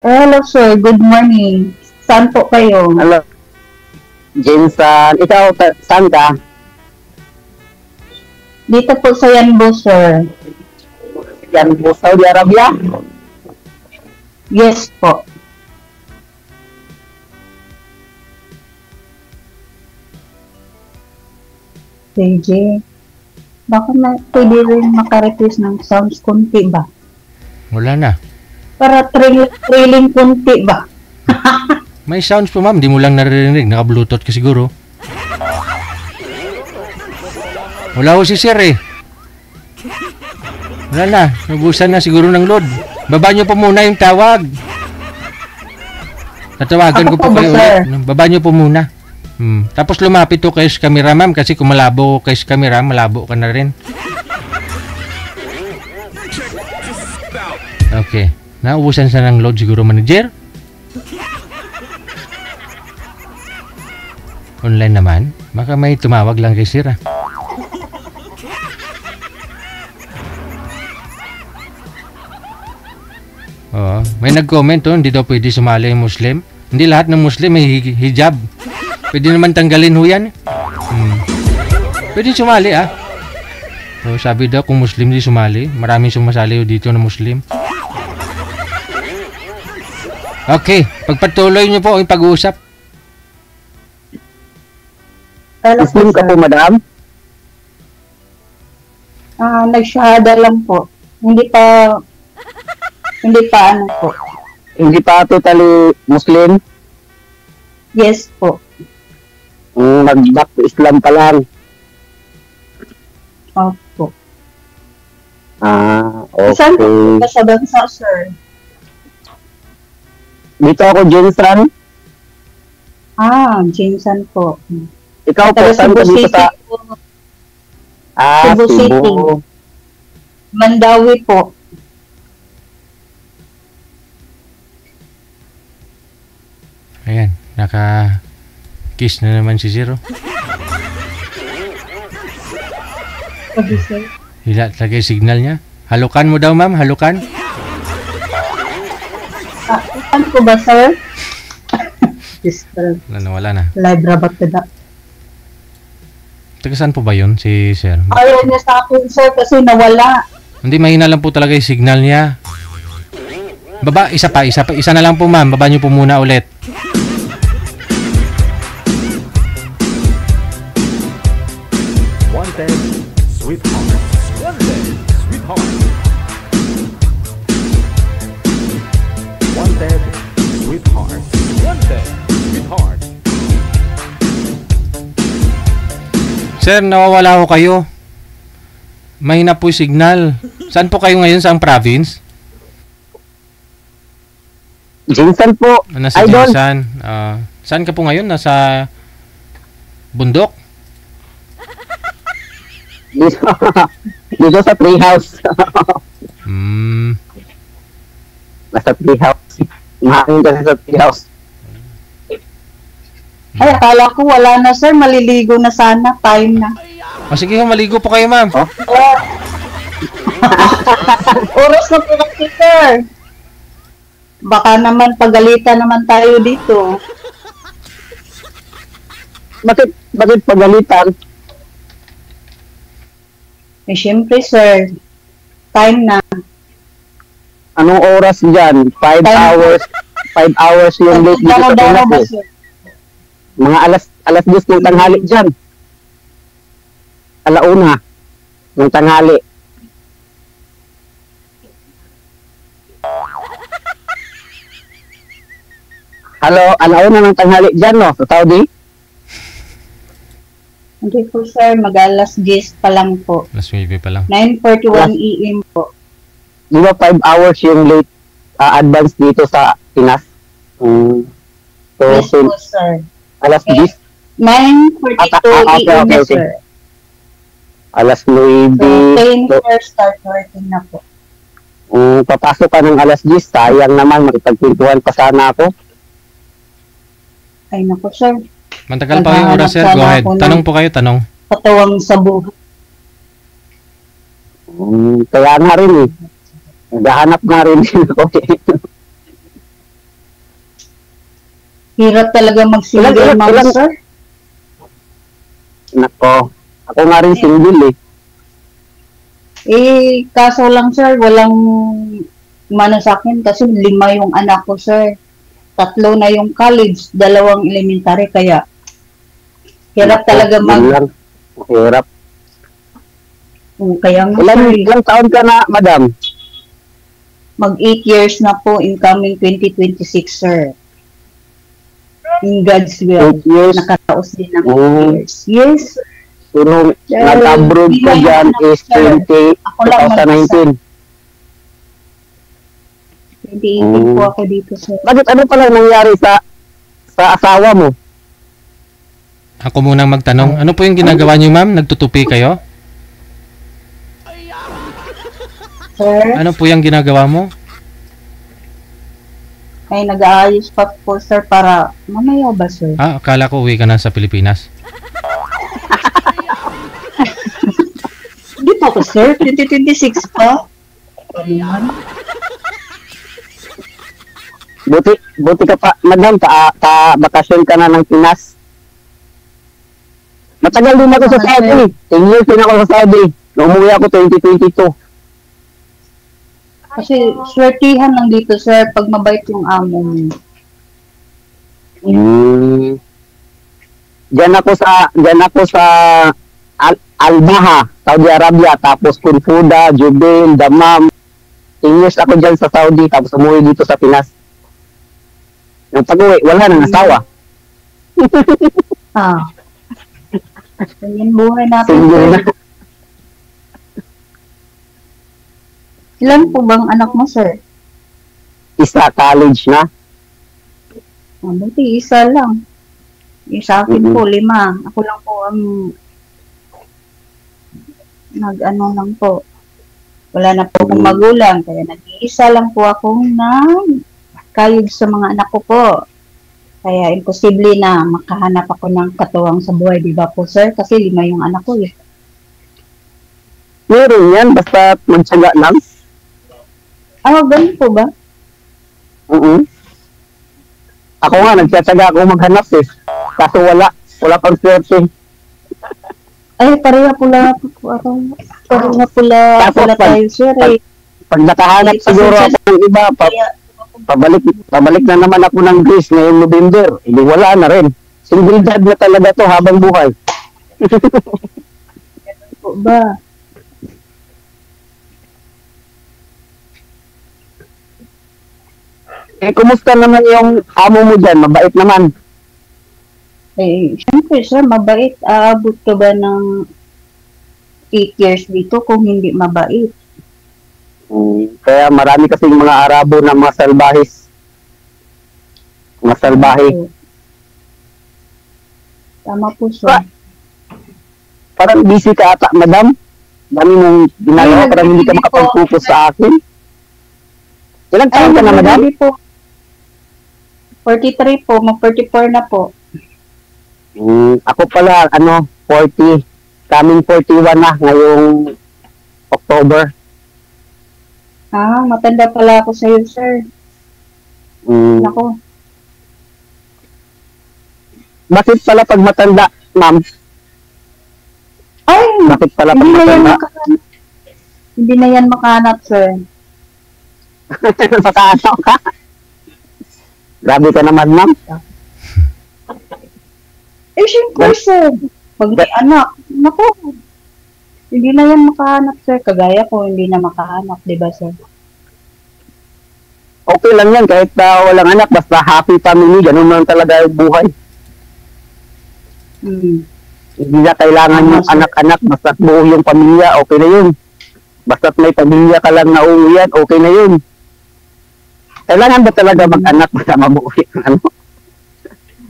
Hello sir, good morning. Saan po kayo? Hello, Jensen. Ikaw, saan ka? Dito po sa Yanbo sir. Yan po, Saudi Arabia? Yes po. JJ, baka pwede rin makarequest ng sounds kunti ba? Wala na. Para thrilling kunti ba? May sounds po ma'am, di mo lang naririnig. Naka-bluetooth ka siguro. Wala ko si sir eh. Wala na. Nabusan na siguro ng load. Baba nyo po muna yung tawag. Tatawagan ko po kayo ulit. Baba nyo po muna. Tapos lumapit to kay camera ma'am kasi kung malabo kay camera, malabo ka na rin. Okay. Naubusan sa ng load siguro manager. Online naman. Baka may tumawag lang kay sir ah. Oo. May nag-comment oh, hindi daw pwede sumali yung Muslim. Hindi lahat ng Muslim may hijab. Pwede naman tanggalin ho yan. Pwede sumali ah. So, sabi daw kung Muslim di sumali. Maraming sumasali dito na Muslim. Okay. Pagpatuloy nyo po ang pag-uusap. Muslim ka po, madam? Nagsyahada lang po. Hindi pa ano po. Hindi pa totally Muslim? Yes po. Mag-back to Islam pa lang? Opo. Okay. Saan po sa bansa, sir? Dito ako, Jensen. Jensen po. Ikaw po, saan ka dito sa... Cebu City. Mandawi po. Ayan, naka-kiss na naman si Zero. Hila talaga yung signal niya. Halukan mo daw ma'am, halukan. Saan po ba sir? Wala na. Live rabat ka da. Taga saan po ba yun si sir? Ayaw niya sa akin sir kasi nawala. Hindi, mahina lang po talaga yung signal niya. Baba, isa na lang po ma'am. Baba niyo po muna ulit. Wanted, sweetheart. Wanted, sweetheart. Wanted, sweetheart. Wanted, sweetheart. Sir, nawawala ko kayo. Mahina po yung signal. Saan po kayo ngayon? Saang province? Jensen po. Nasa Jensen. Saan ka po ngayon? Nasa bundok? Dito sa treehouse. Nasa treehouse. Mahangin kasi sa treehouse. Ay, akala ko wala na sir. Maliligo na sana. Time na. Sige, maligo po kayo ma'am. Oras na po kasi sir. Baka naman pagalitan naman tayo dito. Bakit pagalitan? Eh, syempre sir. Time na. Anong oras dyan? 5 hours. 5 hours yung late dito sa Pinas eh. Mga alas 10 ng tanghali dyan. Alauna ng tanghali. Hello, alauna ng tanghali dyan, no? Sa Saudi? Hindi po sir, mag-alas 10 pa lang po. Alas 9 pa lang. 9:41 AM po. Di ba 5 hours yung late advance dito sa Pinas? Yes po sir. Alas 10? 9:42 AM na sir. Alas 9. So, 10 hours start working na po. Papasok ka ng alas 10, sayang naman, makipagpintuhan pa sana ako. Ay naku sir. Mantagal pa yung oras sir, go ahead. Tanong po kayo, tanong. Patawang sa buhay. Kaya nga rin eh. Naghahanap nga rin ako. Hirap talaga mag-single Ilan- mom, ilan- sir. Nako, ako nga rin single eh. Kaso lang, sir, walang mano sa akin kasi 5 yung anak ko, sir. 3 na yung college, 2 elementary, kaya hirap talaga Yun lang. Hirap. Kaya nga, sir, Ilang taon ka na, madam? mag 8 years na po incoming 2026, sir. In God's will. 8 years? Nakataos din ng 8 Oh. years. Yes, So, nung nag-abroad ka dyan is 2019. 2018 po ako dito, sir. Bakit ano pala nangyari sa asawa mo? Ako munang magtanong, ano po yung ginagawa niyo, ma'am? Nagtutupi kayo? Sir, Ano po yung ginagawa mo? ay nag-aayos pa po, sir, para mamaya ba, sir? Ah, akala ko uwi ka na sa Pilipinas. Hindi pa ako, sir. 2026 pa. Ano yan? Buti ka pa, madam, bakasyon ka na ng Pinas. Matagal din ako sa Saudi. 10 years din ako sa Saudi. Nung umuwi ako 2022. Kasi swertihan lang dito, sir, pag mabait yung amo mo. Diyan ako sa Al-Baha, Saudi Arabia, tapos Kunfuda, Jubail, Dammam. 10 years ako diyan sa Saudi, tapos umuwi dito sa Pinas. Nung pag-uwi, wala nang asawa. Ganyan buhay natin, Single sir. na. Ilan po bang anak mo, sir? Isa, college na. Buti, isa lang. Sa akin po, 5. Ako lang po ang nag-ano lang po. Wala na po akong magulang, kaya nag-iisa lang po akong kayod sa mga anak ko po. Kaya imposible na makahanap ako ng katuwang sa buhay, di ba po, sir? Kasi 5 yung anak ko eh. Meron yan, basta magtsaga lang. Ganun po ba? Ako nga, nagtsatsaga ako maghanap eh. Kaso wala pang swerte. Ay, pareha pula po ako. Pareha pula tayo, sir. Pag nakahanap siguro ako ng iba, pabalik na naman ako ng Greece ngayong November. Hindi wala na rin. Single dad na talaga to habang buhay. Po ba? Kumusta naman yung amo mo dyan? Mabait naman. Siyempre, sir, mabait. Aabot ka ba ng 8 years dito kung hindi mabait? Kaya marami kasing mga Arabo na masalbahis. Masalbahi. Tama po, sir. Parang busy ka ata, madam. Dami mong ginagawa, parang hindi ka makapag-focus sa akin. Ilang taon ka na, madam? Po. 43 po, mag-44 na po. Ako pala, 40, coming 41 na ngayong October. Matanda pala ako sa'yo, sir. Nako. Bakit pala pag matanda, ma'am? Ay, Bakit pala pag hindi na yan matanda? makahanap. Hindi na yan makahanap, sir. Makaano ka? Grabe ka naman, ma'am. Siyempre, sir. Pag may anak, nako. Hindi na yan makahanap, sir. Kagaya ko, hindi na makahanap, di ba, sir? Okay lang yan, kahit walang anak, basta happy family, ganun lang talaga yung buhay. Hindi na kailangan yung anak-anak, basta buo yung pamilya, okay na yun. Basta't may pamilya ka lang na uuwian, okay na yun. Kailangan ba talaga mag-anak para mabuo yung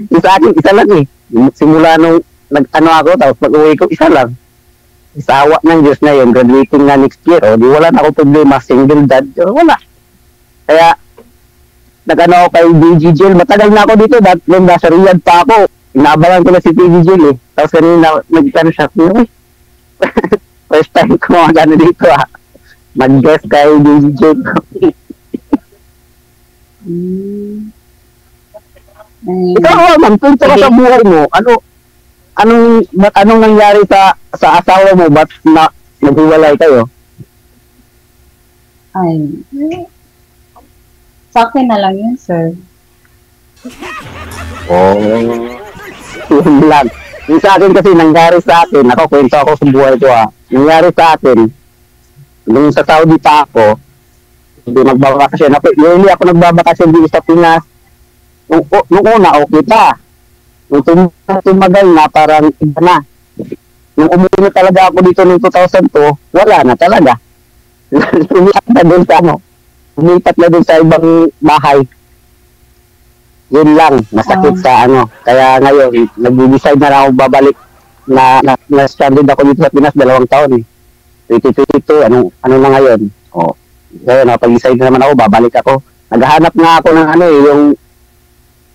Yung sa akin, isa lang eh. Simula nung nag-ano ako, tapos pag-uwi ko, isa lang. Isawa ng Diyos na yun, graduating na next year, di wala na ako problema, single dad, wala. Kaya, nag-ano ako kay DG Jill, matagal na ako dito, nung nasa Riyadh pa ako, inaabalan ko na si DG Jill eh. Tapos kanina, nag-ano siya, first time ko mag-ano dito mag-guest kay DG Jill. Ikaw, ma'am, punto ka sa buhay mo. Anong nangyari sa asawa mo? Ba't naghiwalay kayo? Ay, sa akin na lang yun, sir. Oh, yun lang. Yung sa akin kasi nangyari sa akin, ako, kwento ako sa buhay ko nangyari sa akin, nung sa Saudi pa ako, hindi nagbabakasyon ako. Usually ako nagbabakasyon dito sa Pinas. Nung una, okay pa. Nung tumagal na, parang iba na. Nung umuwi talaga ako dito noong 2002, wala na talaga. Lumipat na doon sa lumipat na doon sa ibang bahay. Yun lang, masakit sa Kaya ngayon, nag-decide na lang ako babalik na-stranded ako dito sa Pinas 2 taon 2022, ano na ngayon? Ngayon, napag-decide na naman ako, babalik ako. Naghahanap nga ako ng yung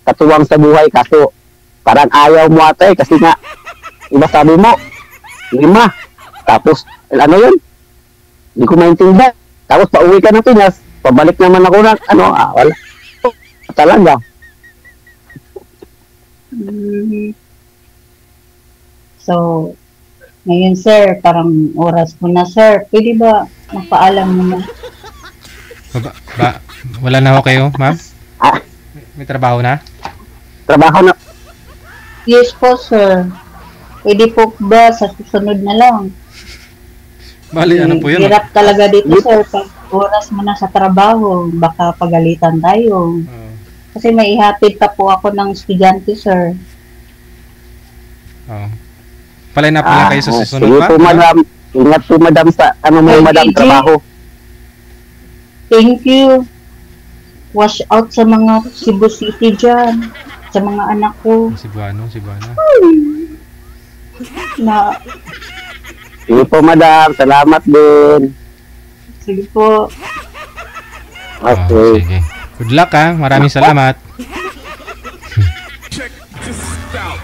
katuwang sa buhay, kaso parang ayaw mo ata kasi nga, iba sabi mo, 5. Tapos, yun? Hindi ko maintindihan. Tapos, pauwi ka ng Pinas, pabalik naman ako ng, wala. Talaga. So, ngayon, sir, parang oras mo na, sir. Pwede ba magpaalam mo na? Wala na ako kayo, ma'am? May trabaho na? Trabaho na. Yes po, sir. Pwede po ba sa susunod na lang? Bali, ano po yun? Hirap talaga dito, sir. Pag oras mo na sa trabaho, baka pagalitan tayo. Kasi may ihatid pa po ako ng estudyante, sir. Palay na pala kayo sa susunod sige pa? Po, madam. Ingat po, madam, sa madam, trabaho. Thank you. Wash out sa mga Cebu City dyan. Sa mga anak ko. Cebuano. Sige po, madam. Salamat din. Sige po. Okay. Sige. Good luck Maraming salamat. Check this out.